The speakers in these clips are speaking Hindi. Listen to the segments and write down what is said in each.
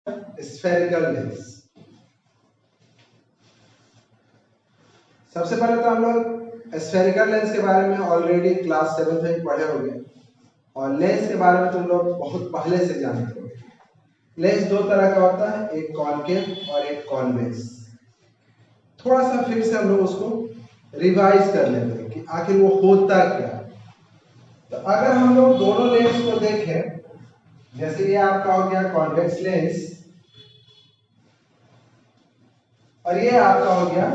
Spherical lens. सबसे पहले तो हम लोग स्फेरिकल लेंस के बारे में ऑलरेडी क्लास 7 में पढ़े होंगे और लेंस के बारे में तुम लोग बहुत पहले से जानते हो। लेंस दो तरह का होता है, एक कॉनकेव और एक कॉन्वेक्स। थोड़ा सा फिर से हम लोग उसको रिवाइज कर लेते हैं कि आखिर वो होता क्या। तो अगर हम लोग दोनों लेंस को देखें, जैसे ये आपका हो गया कॉन्वेक्स लेंस और ये आपका हो गया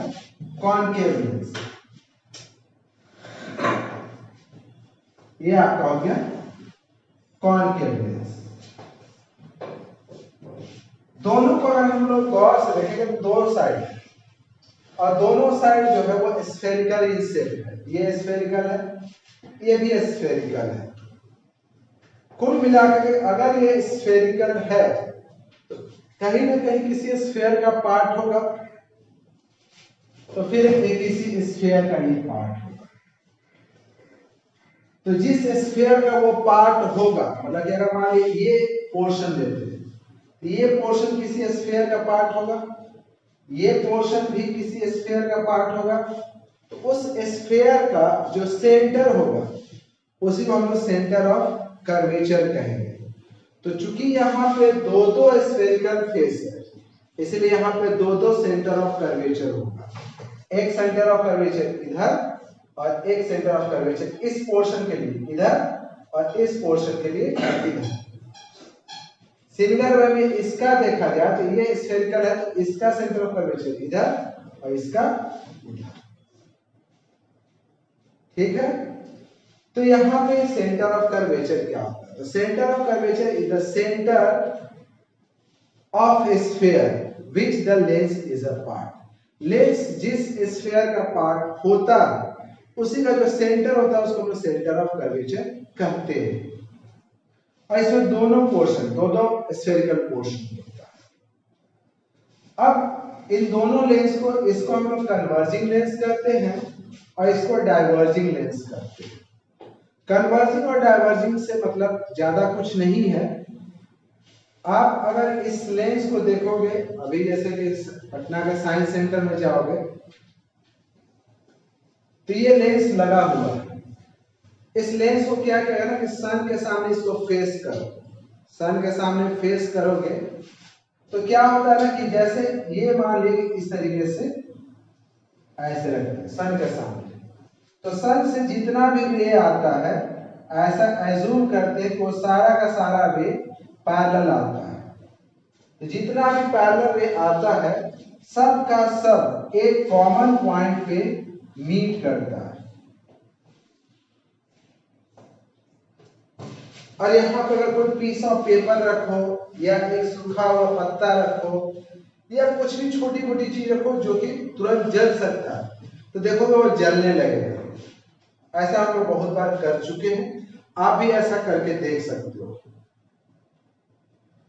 कॉनकेव लेंस, ये आपका हो गया कॉनकेव लेंस। दोनों को अगर हम लोग गौर से देखेंगे तो दो साइड और दोनों साइड जो है वो स्फेरिकल इन शेप है। ये स्फेरिकल है, ये भी स्फेरिकल है। कुल मिलाकर के अगर ये स्फेरिकल है तो कहीं ना कहीं किसी स्फेयर का पार्ट होगा, तो फिर ये किसी स्फेयर का ये पार्ट होगा। तो जिस स्फेयर का वो पार्ट होगा, मतलब कि अगर मान लीजिए ये पोर्शन लेते हैं, ये पोर्शन किसी स्फेयर का पार्ट होगा, ये पोर्शन भी किसी स्फेयर का पार्ट होगा, तो उस स्फेयर का जो सेंटर होगा उसी को हम लोग सेंटर ऑफ कर्वेचर कहेंगे। तो चूंकि यहाँ पे दो दो स्फेरिकल फेस है, इसलिए यहाँ पे दो दो सेंटर ऑफ कर्वेचर होगा। एक सेंटर ऑफ कर्वेचर इधर और एक सेंटर ऑफ कर्वेचर इस पोर्शन के लिए इधर और इस पोर्शन के लिए इधर। सिमिलर वे में इसका देखा जाए तो ये स्फेरिकल है, तो इसका सेंटर ऑफ कर्वेचर इधर और इसका इधर। ठीक है, तो यहां पे सेंटर ऑफ कर्वेचर क्या होता है? तो centre of curvature is the centre of A sphere which the lens is a part. Lens जिस स्फीयर का पार्ट होता है उसी का जो सेंटर होता है उसको हम सेंटर ऑफ कर्वेचर कहते हैं। और इसमें दोनों पोर्शन, दो स्फेरिकल पोर्शन होता है। अब इन दोनों लेंस को, इसको हम लोग कन्वर्जिंग लेंस कहते हैं और इसको डाइवर्जिंग लेंस कहते हैं। कन्वर्जिंग और डाइवर्जिंग से मतलब ज्यादा कुछ नहीं है। आप अगर इस लेंस को देखोगे, अभी जैसे कि पटना के साइंस सेंटर में जाओगे तो ये लेंस लगा हुआ है। इस लेंस को क्या कहेगा ना कि सन के सामने इसको फेस करो। सन के सामने फेस करोगे तो क्या होता है ना कि जैसे ये मान लीजिए इस तरीके से ऐसे रखते हैं सन के सामने, तो सन से जितना भी रे आता है ऐसा एज्यूम करते हैं कि वो सारा का सारा रे पैरेलल आता है। तो जितना भी पैरेलल रे आता है सब का सब एक कॉमन पॉइंट पे मीट करता है। और यहाँ पर अगर कोई पीस ऑफ पेपर रखो या एक सूखा हुआ पत्ता रखो या कुछ भी छोटी मोटी चीज रखो जो कि तुरंत जल सकता है, तो देखोगे वो जलने लगेगा। ऐसा हम लोग बहुत बार कर चुके हैं, आप भी ऐसा करके देख सकते हो।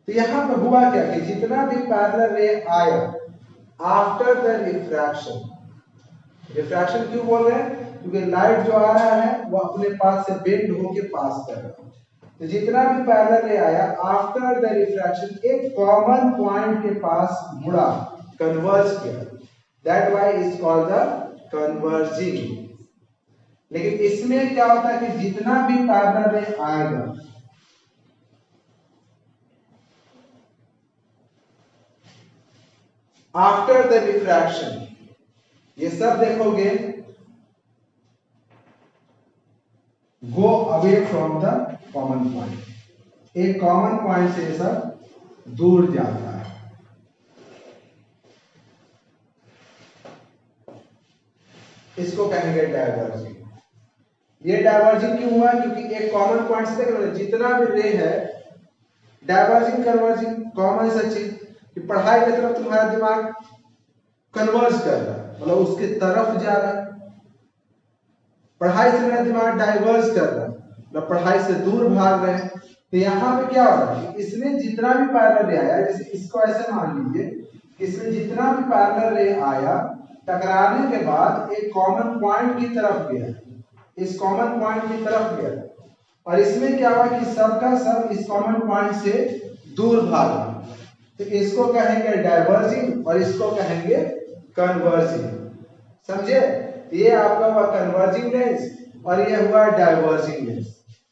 तो यहाँ पर हुआ क्या कि जितना भी पैरेलल रे आया आफ्टर द रिफ्रैक्शन, रिफ्रैक्शन क्यों बोल रहे हैं? क्योंकि लाइट जो आ रहा है वो अपने पास से बेंड होके पास कर रहा है। तो जितना भी पैरेलल रे आया आफ्टर द रिफ्रैक्शन एक कॉमन पॉइंट के पास मुड़ा, कन्वर्ज किया, that why is called the converging. लेकिन इसमें क्या होता है कि जितना भी पैरेलल रे आएगा आफ्टर द रिफ्रैक्शन, ये सब देखोगे go away from the common point. एक कॉमन पॉइंट से ये सब दूर जाता है। इसको कहेंगे डाइवर्जिंग। ये डाइवर्जिंग क्यों हुआ? क्योंकि एक कॉमन पॉइंट से देख जितना भी रे है, डाइवर्जिंग कन्वर्जिंग कॉमन सा चीज कि पढ़ाई की तरफ तुम्हारा दिमाग कन्वर्ज कर रहा है, मतलब उसके तरफ जा रहा है। पढ़ाई से मेरा दिमाग डाइवर्ज कर रहा है, मतलब पढ़ाई से दूर भाग रहे हैं। तो यहाँ पे क्या हो रहा है कि इसमें जितना भी पैरेलल रे आया, जैसे इसको ऐसे मान लीजिए कि इसमें जितना भी पैरेलल रे आया टकराने के बाद एक कॉमन पॉइंट की तरफ गया, इस कॉमन पॉइंट की तरफ गया, और इसमें क्या हुआ कि सबका सब इस कॉमन पॉइंट से दूर भागा। तो इसको कहेंगे डाइवर्जिंग और इसको कहेंगे कन्वर्जिंग। समझे? ये आपका हुआ कन्वर्जिंग लेंस और ये हुआ डाइवर्जिंग लेंस।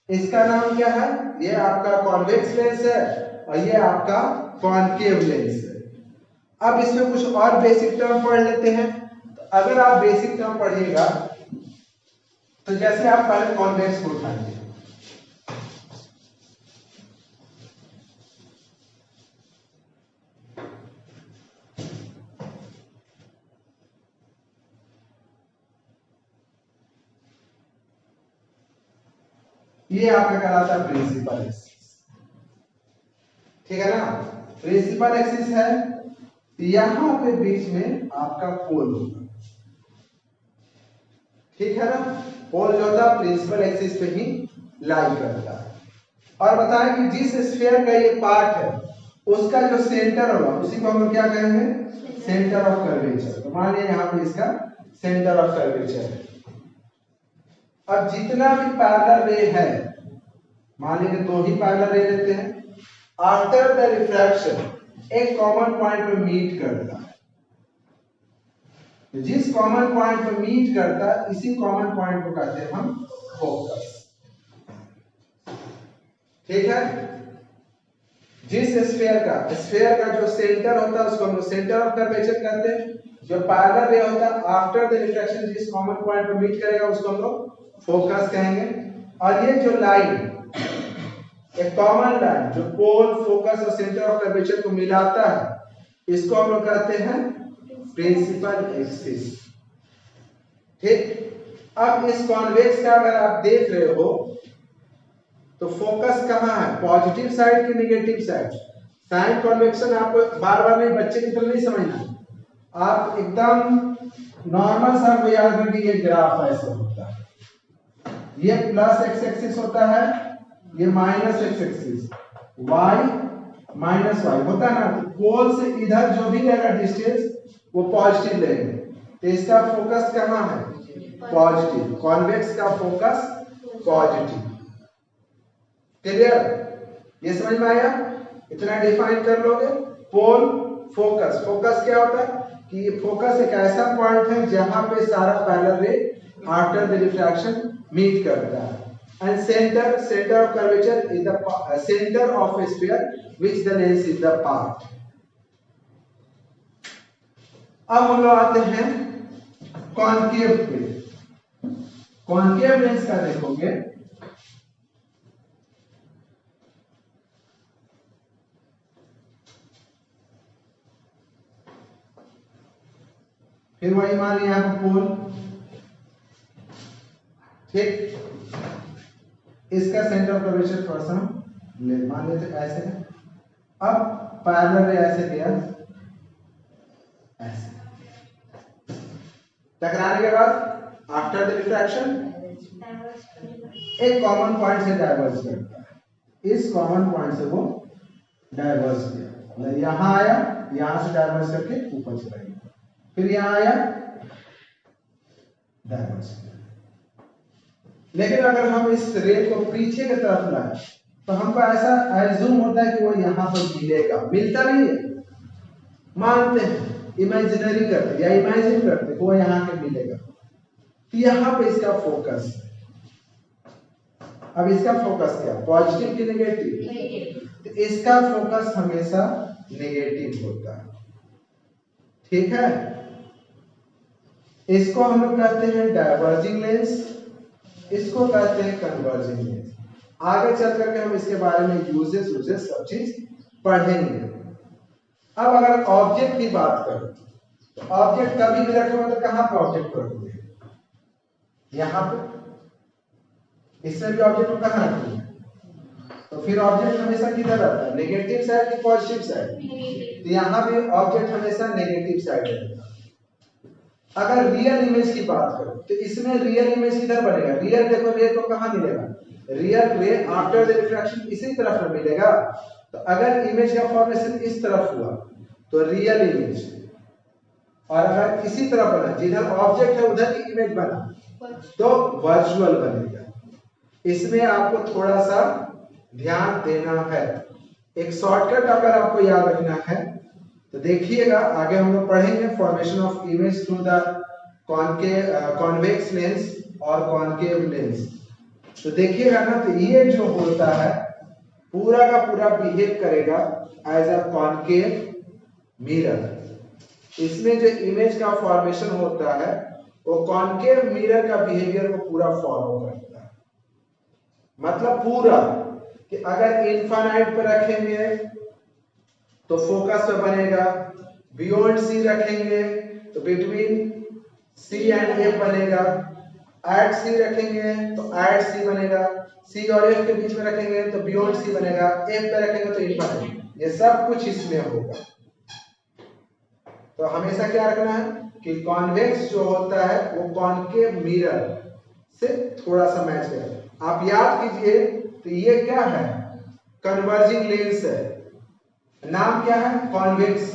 इसका नाम क्या है? ये आपका कॉन्वेक्स लेंस है और ये आपका कॉनकेव लेंस है। अब इसमें कुछ और बेसिक टर्म पढ़ लेते हैं। तो अगर आप बेसिक टर्म पढ़िएगा तो जैसे आप पहले कॉन्वेक्स को उठाएंगे, ये आपका कहलाता है प्रिंसिपल एक्सिस। ठीक है ना? प्रिंसिपल एक्सिस है, यहां पे बीच में आपका पोल होगा। ठीक है ना? पोल जो होता है प्रिंसिपल एक्सिस पे ही लाई करता है। और बताएं कि जिस स्फीयर का ये पार्ट है उसका जो सेंटर होगा उसी को हम लोग क्या कहेंगे? Centre of curvature. तो मान लीजिए यहां पे इसका सेंटर ऑफ कर्वेचर है। अब जितना भी पैरेलल रे है, मान लीजिए दो ही पैरेलल रे लेते हैं, आफ्टर द रिफ्रैक्शन एक कॉमन पॉइंट पे मीट करता है। जिस कॉमन पॉइंट पे मीट करता है इसी कॉमन पॉइंट को कहते हैं हम फोकस। ठीक है? जिस स्फीयर का जो सेंटर होता है उसको हम सेंटर ऑफ कर्वेचर कहते हैं। जो पैरेलल रे होता है आफ्टर द रिफ्रैक्शन जिस कॉमन पॉइंट पे मीट करेगा उसको हम लोग फोकस कहेंगे। और ये जो लाइन, एक कॉमन लाइन जो पोल, फोकस और सेंटर ऑफ कर्वेचर को मिलाता है, इसको हम लोग कहते हैं प्रिंसिपल एक्सिस। ठीक? अब इस कॉन्वेक्स का अगर आप देख रहे हो तो फोकस कहां है? पॉजिटिव साइड की नेगेटिव साइड? साइन कन्वेक्शन आपको बार बार नहीं, बच्चे की तरह नहीं समझना। आप एकदम नॉर्मल सा को याद रखिए, ये ग्राफ ऐसे होता है, ये प्लस एक्स एक्सिस होता है, ये minus x axis, y minus y होता है ना। तो पोल से इधर जो भी रहेगा डिस्टेंस वो पॉजिटिव लेंगे। तो इसका फोकस कहां है? पॉजिटिव। कॉन्वेक्स का फोकस पॉजिटिव। क्लियर? ये समझ में आया? इतना डिफाइन कर लोगे। पोल, फोकस। फोकस क्या होता है कि ये फोकस एक ऐसा पॉइंट है जहां पे सारा पैरेलल रे आफ्टर द रिफ्रैक्शन मीट करता है। And centre of curvature is the centre of a sphere which the lens is the part। अब हम लोग आते हैं कॉनकेव पे। कॉनकेव लेंस का देखोगे फिर वही मान लिया यहां पर पोल। ठीक? इसका सेंटर ऑफ कर्वेचर थोड़ा सा मान लेते ऐसे है। अब पैरेलल रे ऐसे दिया, ऐसे टकराने के बाद आफ्टर द रिफ्रैक्शन एक कॉमन पॉइंट से डाइवर्ज करता है। इस कॉमन पॉइंट से वो डाइवर्ज किया, मतलब यहां आया, यहां से डाइवर्ज करके ऊपर चला गया, फिर यहां आया, डाइवर्ज किया। लेकिन अगर हम इस रे को पीछे की तरफ लाए तो हमको ऐसा एज्यूम होता है कि वो यहां पर मिलेगा। मिलता नहीं है, मानते हैं, इमेजिनरी करते या इमेजिन करते वो यहां के मिलेगा। तो यहां पे इसका फोकस है। अब इसका फोकस क्या? पॉजिटिव की नेगेटिव? तो इसका फोकस हमेशा नेगेटिव होता है। ठीक है? इसको हम लोग कहते हैं डाइवर्जिंग लेंस, इसको कहते हैं कन्वर्जिंग लेंस। आगे चल करके हम इसके बारे में यूजेस सब चीज पढ़ेंगे। अब अगर ऑब्जेक्ट की बात करें तो ऑब्जेक्ट कभी भी रखोगे तो कहां पे ऑब्जेक्ट रखोगे? यहां पे। इसमें भी ऑब्जेक्ट को कहां रखोगे? तो फिर ऑब्जेक्ट हमेशा किधर रहता है? नेगेटिव साइड की पॉजिटिव साइड? तो यहां भी ऑब्जेक्ट हमेशा नेगेटिव साइड रहता है। अगर रियल इमेज की बात करो तो इसमें रियल इमेज किधर बनेगा? रियल देखो, रे तो कहां मिलेगा? रियल रे आफ्टर द रिफ्रैक्शन इसी तरफ में मिलेगा। तो अगर इमेज का फॉर्मेशन इस तरफ हुआ तो रियल इमेज, और अगर इसी तरफ बना जिधर ऑब्जेक्ट है उधर की इमेज बना तो वर्चुअल बनेगा। इसमें आपको थोड़ा सा ध्यान देना है। एक शॉर्टकट अगर आपको याद रखना है तो देखिएगा, आगे हम लोग पढ़ेंगे formation of image through the convex lens और कॉनकेव लेंस। तो देखिएगा ना, तो ये जो होता है पूरा का पूरा बिहेव करेगा एज अ कॉनकेव मिरर। इसमें जो इमेज का फॉर्मेशन होता है वो कॉनकेव मिरर का बिहेवियर को पूरा फॉलो करता है। मतलब पूरा कि अगर इनफाइनाइट पे रखेंगे तो फोकस पे बनेगा, बियॉन्ड सी रखेंगे तो बिटवीन सी एंड ए बनेगा, एट सी रखेंगे तो एट सी बनेगा, सी और एफ के बीच में रखेंगे तो बियॉन्ड सी बनेगा, एफ पे रखेंगे तो इनफाइनाइट। ये सब कुछ इसमें होगा। तो हमेशा क्या रखना है कि कॉन्वेक्स जो होता है वो कॉनकेव मिरर से थोड़ा सा मैच करेगा। आप याद कीजिए, तो ये क्या है, कन्वर्जिंग लेंस है। नाम क्या है, कॉन्वेक्स।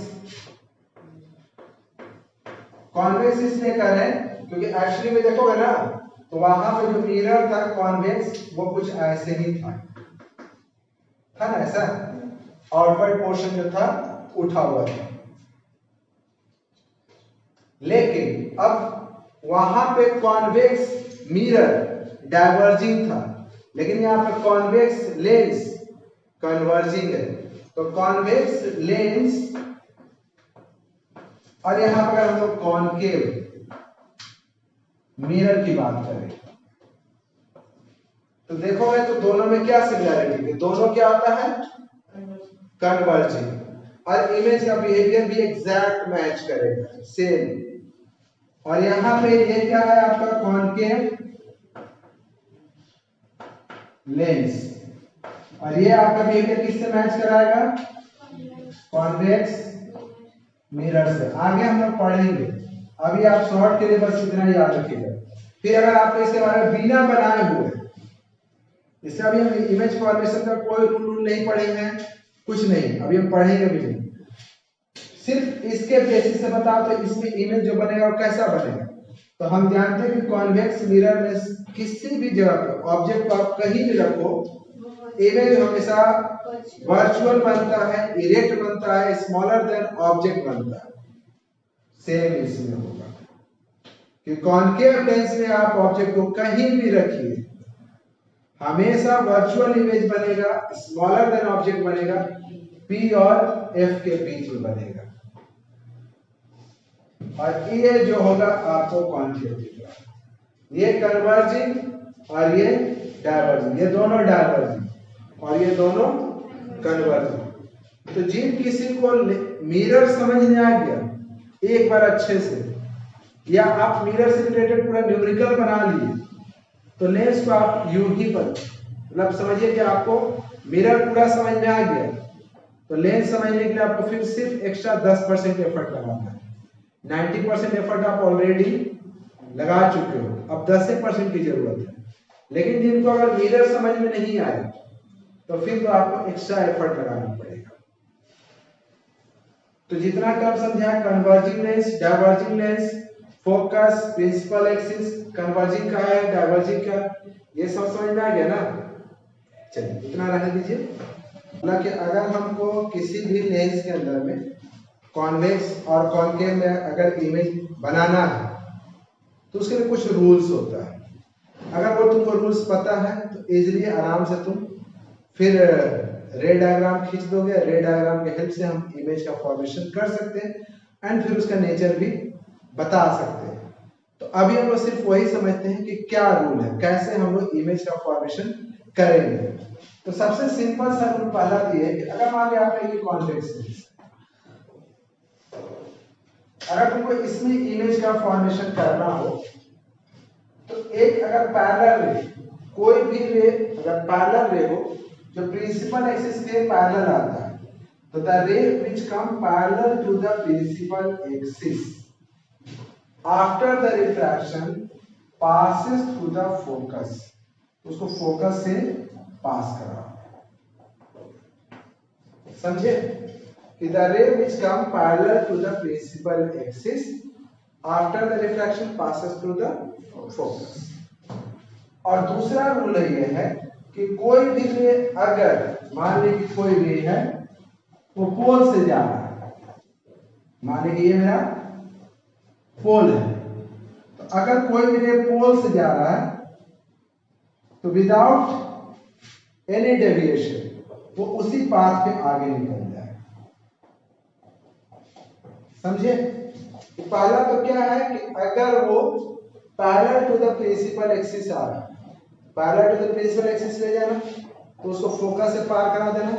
कॉन्वेक्स इसलिए कर रहे हैं क्योंकि एक्चुअली में देखोगे ना, तो वहां पे जो मिरर था कॉन्वेक्स वो कुछ ऐसे ही था ना ऐसा, आउटवर्ड पोर्शन जो था उठा हुआ था। लेकिन अब वहां पे कॉन्वेक्स मिरर डाइवर्जिंग था, लेकिन यहाँ पे कॉन्वेक्स लेंस कन्वर्जिंग है। तो कॉन्वेक्स लेंस और यहां पर हम लोग कॉनकेव मिरर की बात करें तो देखोगे तो दोनों में क्या सिमिलरिटी है, दोनों क्या होता है, कन्वर्जिंग, और इमेज का बिहेवियर भी एग्जैक्ट मैच करेगा, सेम। और यहां पे ये क्या है आपका कॉनकेव लेंस, और ये आपका बिहेवियर किससे मैच कराएगा, कॉन्वेक्स मिरर से। आगे हम लोग पढ़ेंगे, अभी आप शॉर्ट के लिए बस इतना याद रखिएगा। फिर अगर आपको इसके बारे में बिना बनाए हुए, इससे अभी हम इमेज फॉर्मेशन का कोई रूल नहीं पढ़े हैं, कुछ नहीं, अभी हम पढ़ेंगे भी नहीं, सिर्फ इसके बेसिस से बताओ तो इसमें इमेज जो बनेगा वो कैसा बनेगा। तो हम जानते हैं कि कॉन्वेक्स मिरर में किसी भी जगह पर ऑब्जेक्ट को आप कहीं भी रखो, इमेज हमेशा वर्चुअल बनता है, इरेक्ट बनता है, स्मॉलर देन ऑब्जेक्ट बनता है। सेम इसमें होगा कि कॉनकेव लेंस में आप ऑब्जेक्ट को कहीं भी रखिए, हमेशा वर्चुअल इमेज बनेगा, स्मॉलर देन ऑब्जेक्ट बनेगा, पी और एफ के बीच में बनेगा, और ये जो होगा आपको कॉनकेव दिखेगा। ये कन्वर्जिंग और ये डाइवर्जिंग, ये दोनों डाइवर्जिंग और ये दोनों कन्वर्जिंग। तो जिन किसी को मिरर समझ में आ गया एक बार अच्छे से, या आप मिरर से रिलेटेड पूरा न्यूमेरिकल बना लिए, तो लेंस को आप यूं ही पर मतलब समझिए कि आपको मिरर पूरा समझ में आ गया, तो लेंस समझने के लिए आपको फिर सिर्फ एक्स्ट्रा 10% एफर्ट लगाना है। 90% एफर्ट आप ऑलरेडी लगा चुके हो, अब 10% की जरूरत है। लेकिन जिनको अगर मिरर समझ में नहीं आए तो फिर तो आपको एक्स्ट्रा एफर्ट लगाना पड़ेगा। तो जितना टर्म समझा, converging lens, diverging lens, focus, principal axis, converging का है, डाइवर्जिंग का, ये सब समझ में आ गया ना। चलिए इतना रहने दीजिए। मतलब कि अगर हमको किसी भी लेंस के अंदर में कॉन्वेक्स और कॉनकेव में अगर इमेज बनाना है तो उसके लिए कुछ रूल्स होता है। अगर वो तुमको रूल्स पता है तो इजीली आराम से तुम फिर रे डायग्राम खींच दोगे, रे डायग्राम के हेल्प से हम इमेज का फॉर्मेशन कर सकते हैं एंड फिर उसका नेचर भी बता सकते हैं। तो अभी हम लोग सिर्फ वही समझते हैं कि क्या रूल है, कैसे हम लोग इमेज का फॉर्मेशन करेंगे। तो सबसे सिंपल सा रूल पहला ये है कि अगर मान लिया आपने ये कॉन्वेक्स लेंस, अगर तुमको इसमें इमेज का फॉर्मेशन करना हो तो एक अगर पैरेलल रे, कोई भी रे अगर पैरेलल रे हो जो प्रिंसिपल एक्सिस के पैरेलल आता है, तो the ray which come parallel to the principal axis after the refraction passes through the focus, उसको फोकस से पास करा। समझे कि the ray which come parallel to the principal axis after the refraction passes through the focus। और दूसरा रूल ये है कि कोई भी रे अगर मान लीजिए कि कोई रे है वो पोल से जा रहा है, मान लीजिए ये मेरा पोल है, तो अगर कोई भी रे पोल से जा रहा है तो विदाउट एनी डेविएशन वो उसी पाथ पे आगे निकल जाएगा। समझे? पहला तो क्या है कि अगर वो parallel to the principal axis आ रहा है, parallel to the principal axis ले जाना तो उसको फोकस से पार करा देना।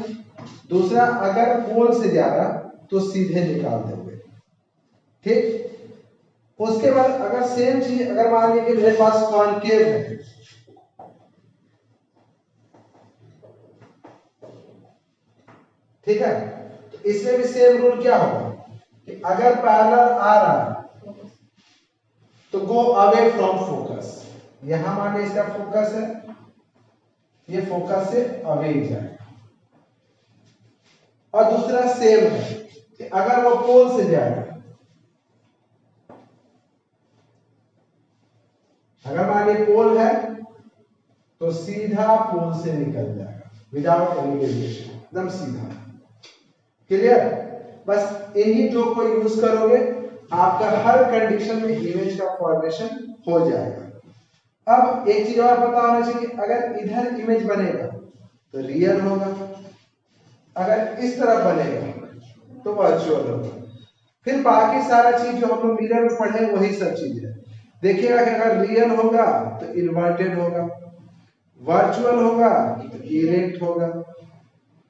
दूसरा, अगर पोल से जा रहा तो सीधे निकाल दोगे। ठीक। उसके बाद अगर सेम चीज अगर मान लीजिए कि मेरे पास कॉनकेव है, ठीक है, तो इसमें भी सेम रूल क्या होगा कि अगर पैरेलल आ रहा है तो गो अवे फ्रॉम फोकस। यहां मान लीजिए इसका फोकस है, ये फोकस से अवे जाएगा। और दूसरा सेम है कि अगर वो पोल से जाएगा, अगर मान लीजिए पोल है तो सीधा पोल से निकल जाएगा विदाउट एनी डेविएशन, एकदम सीधा। क्लियर? बस यही दो को यूज करोगे आपका हर कंडीशन में इमेज का फॉर्मेशन हो जाएगा। अब एक चीज और पता होना चाहिए, अगर इधर इमेज बनेगा तो रियल होगा, अगर इस तरफ बनेगा तो वर्चुअल होगा। फिर बाकी सारा चीज जो हम लोग मिरर में पढ़े वही सब चीज है। देखिएगा कि अगर रियल होगा तो इन्वर्टेड होगा, वर्चुअल होगा तो इरेक्ट होगा,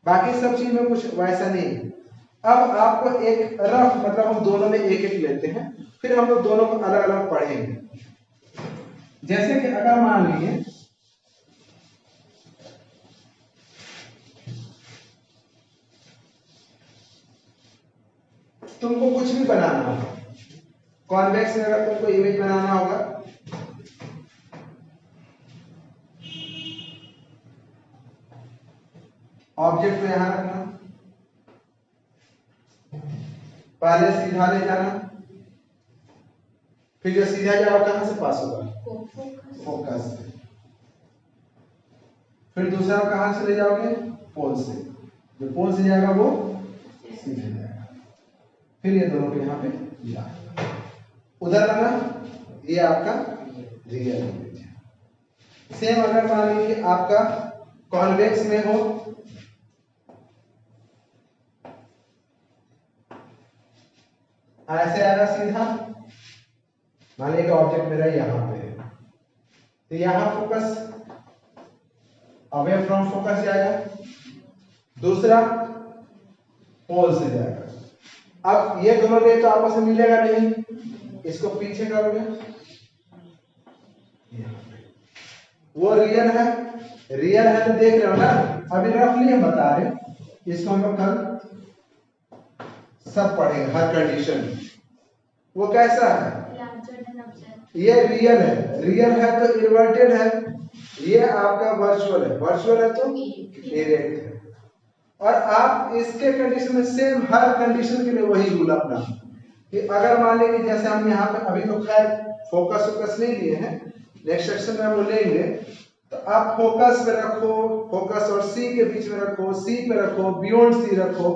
बाकी सब चीज में कुछ वैसा नहीं है। अब आपको एक रफ मतलब हम दोनों में एक एक लेते हैं, फिर हम लोग दोनों को अलग अलग पढ़ेंगे। जैसे कि अगर मान लीजिए तुमको कुछ भी बनाना होगा, कॉन्वेक्स में अगर तुमको इमेज बनाना होगा ऑब्जेक्ट को यहां रखना, पहले सीधा ले जाना, फिर जो सीधा जाओ कहां से पास होगा? फोकस से। फिर दूसरा कहां से ले जाओगे? पोल से। जो पोल से जाएगा वो सीधे जाएगा। फिर ये दोनों को यहाँ पे मिला, उधर आना, ये आपका रियल इमेज है। सेम अगर मान लीजिए आपका कॉन्वेक्स में हो, ऐसे आएगा सीधा, मान लीजिए ऑब्जेक्ट मेरा यहां पे है तो यहां फोकस अवे फ्रॉम फोकस जाएगा, दूसरा पोल से जाएगा। अब ये दोनों रे तो आपस में मिलेगा नहीं, इसको पीछे करोगे, वो रियल है, रियल है तो देख रहे हो ना, अभी रफली हम बता रहे, इसको हम लोग कल सब पढ़ेंगे हर कंडीशन। वो कैसा है? ये रियल है, रियल है तो इन्वर्टेड है, ये आपका वर्चुअल है, वर्चुअल है तो इरेक्ट है। और आप इसके कंडीशन में सेम हर कंडीशन के लिए वही रूल अपना कि अगर मान लेंगे जैसे हम यहाँ पे अभी तो खैर फोकस नहीं लिए हैं, नेक्स्ट सेक्शन में हम लेंगे, तो आप फोकस पे रखो, फोकस और सी के बीच में रखो, सी पे रखो, बियॉन्ड सी रखो।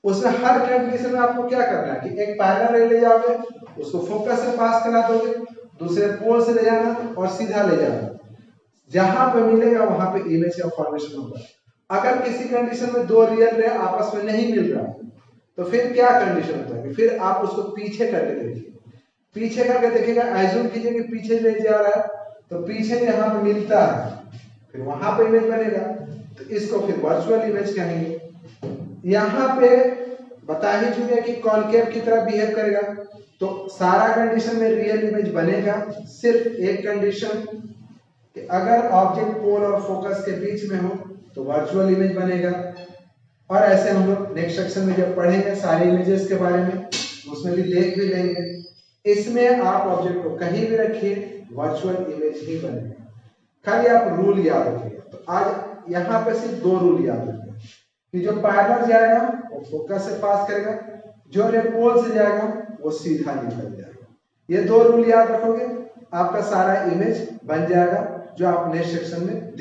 उसमें हर कंडीशन में आपको क्या करना है कि एक पैरेलल रे ले जाओगे, उसको फोकस से पास करा दोगे, दूसरे पोल से ले जाना और सीधा ले जाना, जहां पे मिलेगा वहां पे इमेज का फॉर्मेशन होगा। अगर किसी कंडीशन में दो रियल रे आपस में नहीं मिल रहा तो फिर क्या कंडीशन होता है कि फिर आप उसको पीछे करके देखिए, पीछे करके देखिएगा, एज्यूम कीजिए कि पीछे ले जा रहा है तो पीछे यहाँ पे मिलता है, फिर वहां पे इमेज बनेगा, तो इसको फिर वर्चुअल इमेज कहेंगे। यहाँ पे बता ही चुके कि कॉनकेव की तरह बिहेव करेगा, तो सारा कंडीशन में रियल इमेज बनेगा, सिर्फ एक कंडीशन कि अगर ऑब्जेक्ट पोल और फोकस के बीच में हो तो वर्चुअल इमेज बनेगा। और ऐसे हम लोग नेक्स्ट सेक्शन में जब पढ़ेंगे सारे इमेजेस के बारे में, उसमें भी देख भी लेंगे। इसमें आप ऑब्जेक्ट को कहीं भी रखिए, वर्चुअल इमेज ही बनेगा, खाली आप रूल याद रखिएगा। तो आज यहाँ पे सिर्फ दो रूल याद रखिएगा कि जो पैरेलल जाएगा वो फोकस से पास करेगा, जो पोल से जाएगा वो सीधा निकल जाएगा। ये दो रूल याद रखोगे, आपका सारा इमेज बन जाएगा जो आप नेक्स्ट सेक्शन में